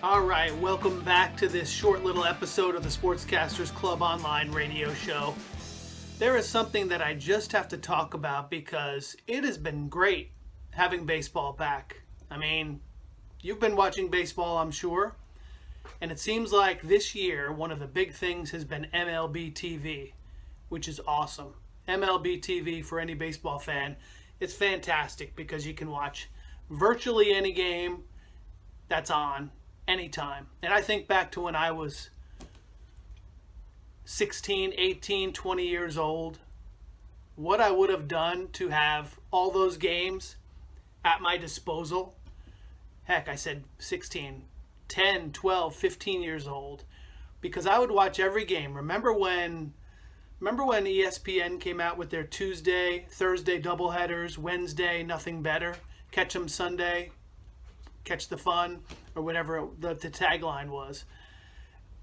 All right, welcome back to this short little episode of the Sportscasters Club online radio show. There is something that I just have to talk about because it has been great having baseball back. I mean, you've been watching baseball, I'm sure, and it seems like this year one of the big things has been MLB TV, which is awesome. MLB TV, for any baseball fan, it's fantastic because you can watch virtually any game that's on anytime. And I think back to when I was 16, 18, 20 years old, what I would have done to have all those games at my disposal. Heck, I said 16, 10, 12, 15 years old, because I would watch every game. Remember when ESPN came out with their Tuesday, Thursday doubleheaders, Wednesday, nothing better, catch 'em Sunday, catch the fun, or whatever the tagline was,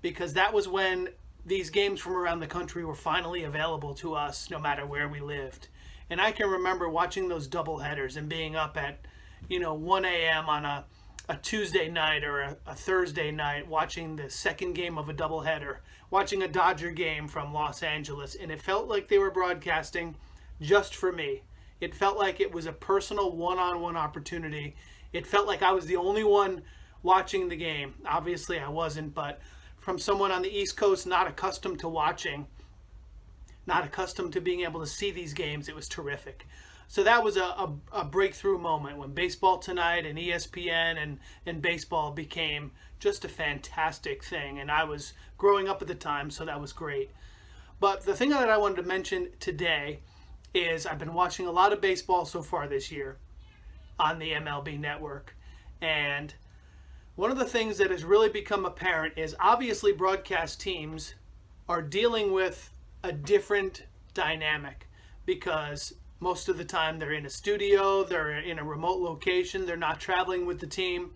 because that was when these games from around the country were finally available to us no matter where we lived. And I can remember watching those doubleheaders and being up at 1 a.m. on a Tuesday night or a Thursday night, watching the second game of a doubleheader, watching a Dodger game from Los Angeles, and it felt like they were broadcasting just for me. It felt like it was a personal one-on-one opportunity. It felt like I was the only one watching the game. Obviously I wasn't, but from someone on the East Coast not accustomed to watching, not accustomed to being able to see these games, it was terrific. So that was a breakthrough moment when Baseball Tonight and ESPN and baseball became just a fantastic thing. And I was growing up at the time, so that was great. But the thing that I wanted to mention today is I've been watching a lot of baseball so far this year on the MLB network. And one of the things that has really become apparent is obviously broadcast teams are dealing with a different dynamic, because most of the time they're in a studio, they're in a remote location, they're not traveling with the team,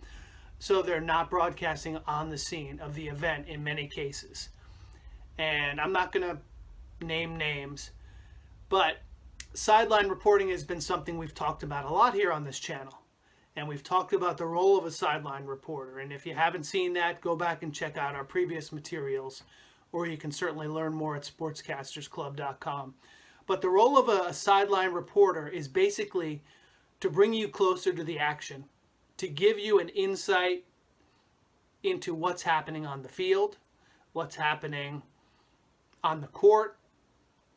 so they're not broadcasting on the scene of the event in many cases. And I'm not going to name names, but sideline reporting has been something we've talked about a lot here on this channel. And we've talked about the role of a sideline reporter. And if you haven't seen that, go back and check out our previous materials, or you can certainly learn more at sportscastersclub.com. But the role of a sideline reporter is basically to bring you closer to the action, to give you an insight into what's happening on the field, what's happening on the court,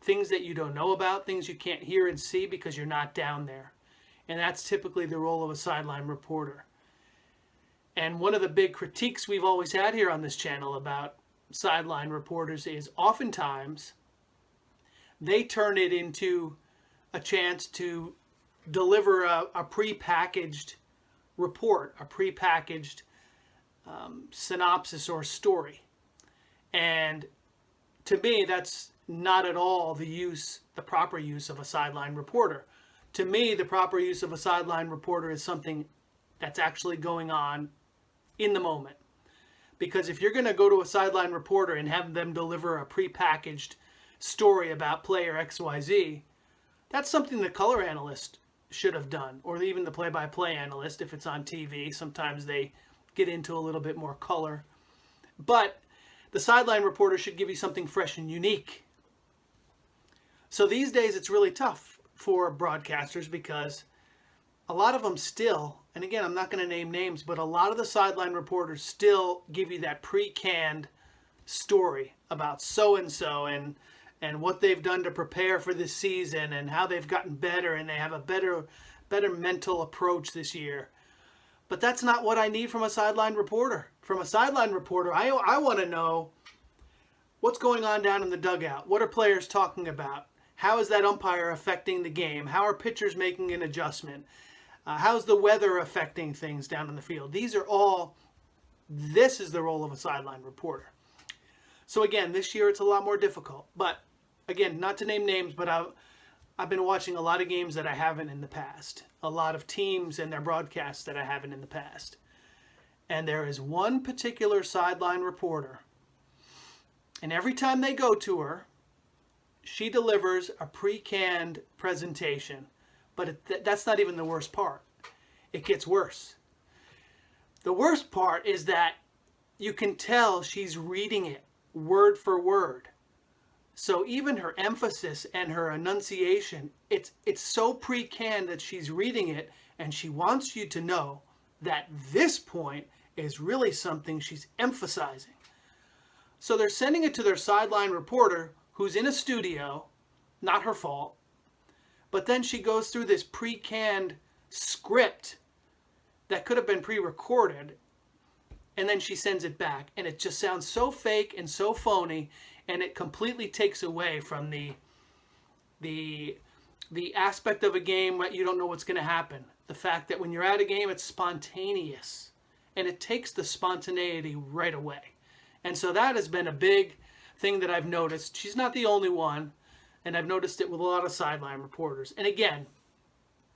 things that you don't know about, things you can't hear and see because you're not down there. And that's typically the role of a sideline reporter. And one of the big critiques we've always had here on this channel about sideline reporters is oftentimes they turn it into a chance to deliver a prepackaged report, a prepackaged synopsis or story. And to me, that's not at all the proper use of a sideline reporter. To me, the proper use of a sideline reporter is something that's actually going on in the moment. Because if you're going to go to a sideline reporter and have them deliver a prepackaged story about player XYZ, that's something the color analyst should have done, or even the play-by-play analyst if it's on TV. Sometimes they get into a little bit more color. But the sideline reporter should give you something fresh and unique. So these days it's really tough for broadcasters because a lot of them still, and again, I'm not going to name names, but a lot of the sideline reporters still give you that pre-canned story about so-and-so and what they've done to prepare for this season and how they've gotten better and they have a better mental approach this year. But that's not what I need from a sideline reporter. From a sideline reporter, I want to know what's going on down in the dugout. What are players talking about? How is that umpire affecting the game? How are pitchers making an adjustment? How's the weather affecting things down in the field? This is the role of a sideline reporter. So again, this year it's a lot more difficult. But again, not to name names, but I've been watching a lot of games that I haven't in the past. A lot of teams and their broadcasts that I haven't in the past. And there is one particular sideline reporter. And every time they go to her, she delivers a pre-canned presentation. But that's not even the worst part. It gets worse. The worst part is that you can tell she's reading it word for word. So even her emphasis and her enunciation, it's so pre-canned that she's reading it, and she wants you to know that this point is really something she's emphasizing. So they're sending it to their sideline reporter who's in a studio, not her fault. But then she goes through this pre-canned script that could have been pre-recorded, and then she sends it back, and it just sounds so fake and so phony, and it completely takes away from the aspect of a game that you don't know what's going to happen. The fact that when you're at a game, it's spontaneous, and it takes the spontaneity right away. And so that has been a big thing that I've noticed. She's not the only one, and I've noticed it with a lot of sideline reporters. And again,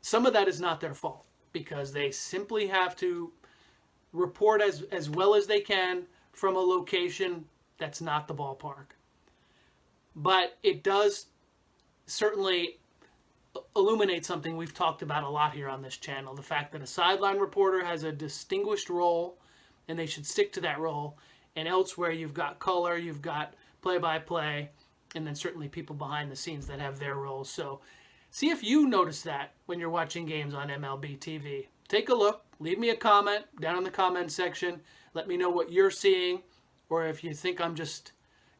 some of that is not their fault, because they simply have to report as well as they can from a location that's not the ballpark. But it does certainly illuminate something we've talked about a lot here on this channel, the fact that a sideline reporter has a distinguished role, and they should stick to that role. And elsewhere, you've got color, you've got play-by-play, and then certainly people behind the scenes that have their roles. So see if you notice that when you're watching games on MLB TV. Take a look. Leave me a comment down in the comment section. Let me know what you're seeing, or if you think I'm just,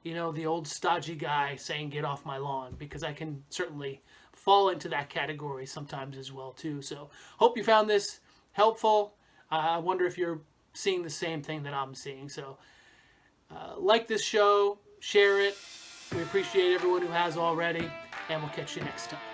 the old stodgy guy saying get off my lawn, because I can certainly fall into that category sometimes as well too. So hope you found this helpful. I wonder if you're seeing the same thing that I'm seeing. So like this show, share it. We appreciate everyone who has already, and we'll catch you next time.